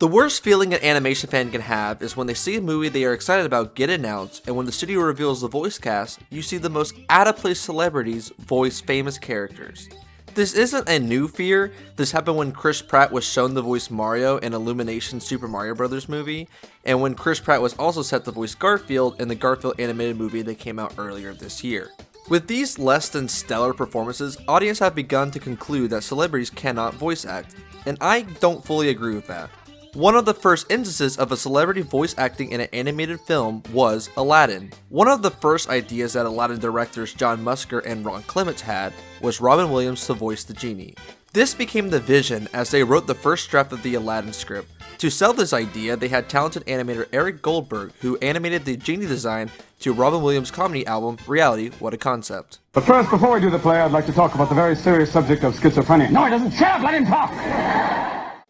The worst feeling an animation fan can have is when they see a movie they are excited about get announced, and when the studio reveals the voice cast, you see the most out-of-place celebrities voice famous characters. This isn't a new fear. This happened when Chris Pratt was shown to voice Mario in Illumination's Super Mario Bros. Movie, and when Chris Pratt was also set to voice Garfield in the Garfield animated movie that came out earlier this year. With these less than stellar performances, audiences have begun to conclude that celebrities cannot voice act, and I don't fully agree with that. One of the first instances of a celebrity voice acting in an animated film was Aladdin. One of the first ideas that Aladdin directors John Musker and Ron Clements had was Robin Williams to voice the genie. This became the vision as they wrote the first draft of the Aladdin script. To sell this idea, they had talented animator Eric Goldberg, who animated the genie design to Robin Williams' comedy album, Reality, What a Concept. But first, before we do the play, I'd like to talk about the very serious subject of schizophrenia. No, he doesn't. Shut up, let him talk!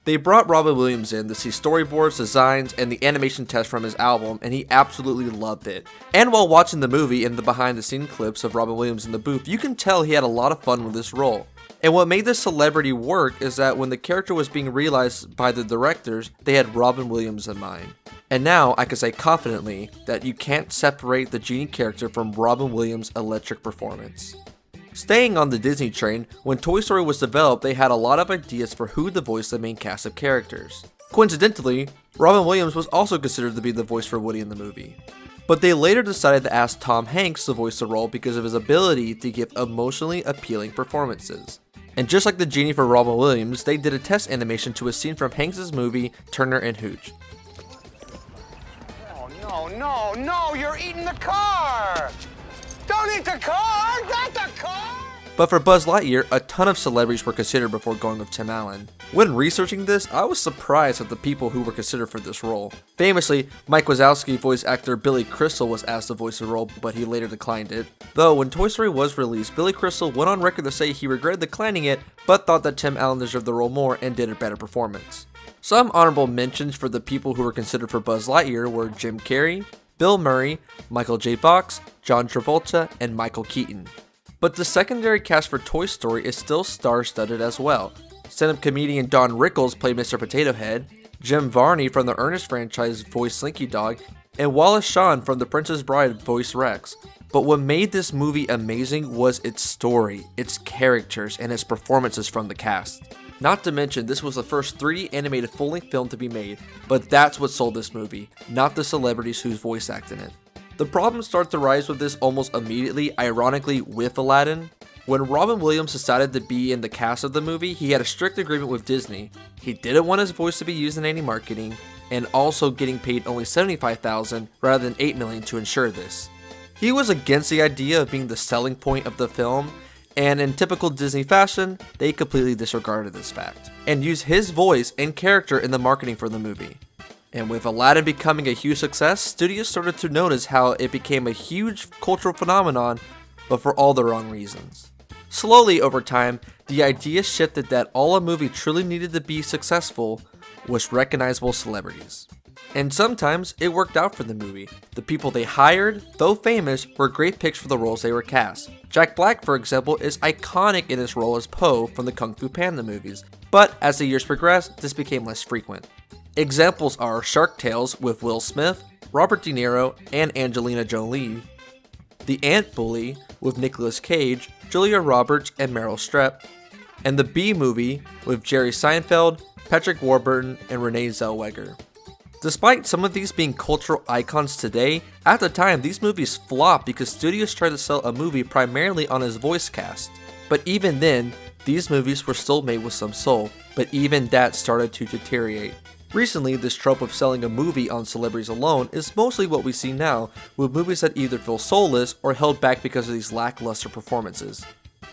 They brought Robin Williams in to see storyboards, designs, and the animation test from his album, and he absolutely loved it. And while watching the movie and the behind-the-scenes clips of Robin Williams in the booth, you can tell he had a lot of fun with this role. And what made this celebrity work is that when the character was being realized by the directors, they had Robin Williams in mind. And now, I can say confidently that you can't separate the genie character from Robin Williams' electric performance. Staying on the Disney train, when Toy Story was developed, they had a lot of ideas for who to voice the main cast of characters. Coincidentally, Robin Williams was also considered to be the voice for Woody in the movie. But they later decided to ask Tom Hanks to voice the role because of his ability to give emotionally appealing performances. And just like the genie for Robin Williams, they did a test animation to a scene from Hanks' movie Turner and Hooch. Oh, no, you're eating the car! Don't eat the car! Not the car! But for Buzz Lightyear, a ton of celebrities were considered before going with Tim Allen. When researching this, I was surprised at the people who were considered for this role. Famously, Mike Wazowski voice actor Billy Crystal was asked to voice the role, but he later declined it. Though, when Toy Story was released, Billy Crystal went on record to say he regretted declining it, but thought that Tim Allen deserved the role more and did a better performance. Some honorable mentions for the people who were considered for Buzz Lightyear were Jim Carrey, Bill Murray, Michael J. Fox, John Travolta, and Michael Keaton. But the secondary cast for Toy Story is still star-studded as well. Stand-up comedian Don Rickles played Mr. Potato Head, Jim Varney from the Ernest franchise voiced Slinky Dog, and Wallace Shawn from The Princess Bride voiced Rex. But what made this movie amazing was its story, its characters, and its performances from the cast. Not to mention, this was the first 3D animated full-length film to be made, but that's what sold this movie, not the celebrities whose voice act in it. The problems start to rise with this almost immediately, ironically, with Aladdin. When Robin Williams decided to be in the cast of the movie, he had a strict agreement with Disney. He didn't want his voice to be used in any marketing, and also getting paid only $75,000 rather than $8 million to ensure this. He was against the idea of being the selling point of the film, and in typical Disney fashion, they completely disregarded this fact, and used his voice and character in the marketing for the movie. And with Aladdin becoming a huge success, studios started to notice how it became a huge cultural phenomenon, but for all the wrong reasons. Slowly over time, the idea shifted that all a movie truly needed to be successful was recognizable celebrities. And sometimes it worked out for the movie. The people they hired, though famous, were great picks for the roles they were cast. Jack Black, for example, is iconic in his role as Po from the Kung Fu Panda movies, but as the years progressed, this became less frequent. Examples are Shark Tales with Will Smith, Robert De Niro, and Angelina Jolie, The Ant Bully with Nicolas Cage, Julia Roberts, and Meryl Streep, and The Bee Movie with Jerry Seinfeld, Patrick Warburton, and Renee Zellweger. Despite some of these being cultural icons today, at the time these movies flopped because studios tried to sell a movie primarily on his voice cast. But even then, these movies were still made with some soul, but even that started to deteriorate. Recently, this trope of selling a movie on celebrities alone is mostly what we see now, with movies that either feel soulless or held back because of these lackluster performances.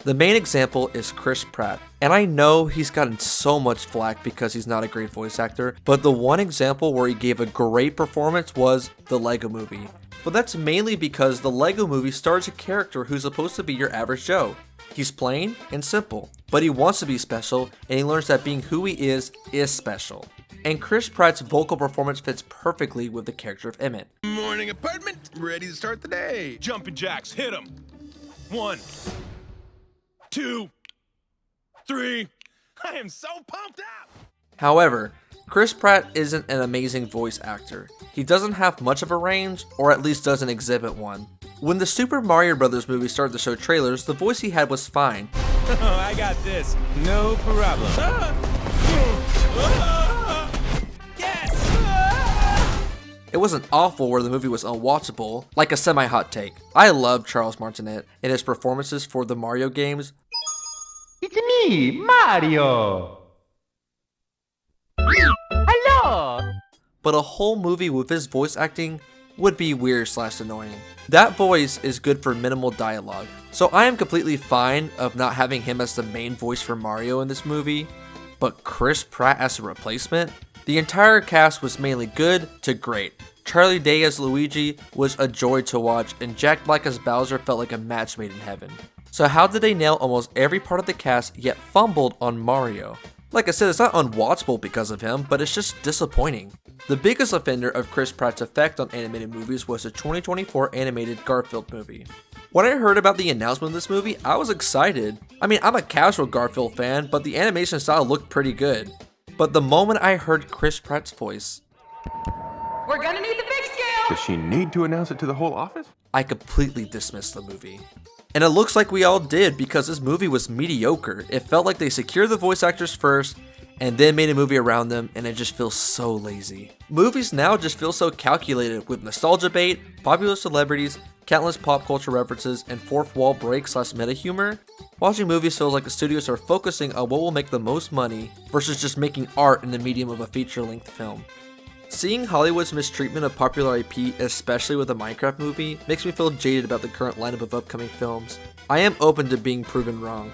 The main example is Chris Pratt, and I know he's gotten so much flack because he's not a great voice actor, but the one example where he gave a great performance was the Lego Movie. But that's mainly because the Lego Movie stars a character who's supposed to be your average Joe. He's plain and simple, but he wants to be special, and he learns that being who he is special. And Chris Pratt's vocal performance fits perfectly with the character of Emmett. Morning apartment, ready to start the day. Jumping jacks, hit him. 1, 2, 3. I am so pumped up. However, Chris Pratt isn't an amazing voice actor. He doesn't have much of a range, or at least doesn't exhibit one. When the Super Mario Bros. Movie started to show trailers, the voice he had was fine. I got this. No problem. Yes! It wasn't awful where the movie was unwatchable, like a semi-hot take. I love Charles Martinet and his performances for the Mario games. It's me, Mario! Hello! But a whole movie with his voice acting would be weird/annoying. That voice is good for minimal dialogue, so I am completely fine of not having him as the main voice for Mario in this movie, but Chris Pratt as a replacement? The entire cast was mainly good to great. Charlie Day as Luigi was a joy to watch, and Jack Black as Bowser felt like a match made in heaven. So how did they nail almost every part of the cast yet fumbled on Mario? Like I said, it's not unwatchable because of him, but it's just disappointing. The biggest offender of Chris Pratt's effect on animated movies was the 2024 animated Garfield movie. When I heard about the announcement of this movie, I was excited. I mean, I'm a casual Garfield fan, but the animation style looked pretty good. But the moment I heard Chris Pratt's voice, We're gonna need the big scale! Does she need to announce it to the whole office? I completely dismissed the movie. And it looks like we all did, because this movie was mediocre. It felt like they secured the voice actors first, and then made a movie around them, and it just feels so lazy. Movies now just feel so calculated, with nostalgia bait, popular celebrities, countless pop culture references, and fourth wall break/meta humor. Watching movies feels like the studios are focusing on what will make the most money, versus just making art in the medium of a feature-length film. Seeing Hollywood's mistreatment of popular IP, especially with the Minecraft movie, makes me feel jaded about the current lineup of upcoming films. I am open to being proven wrong.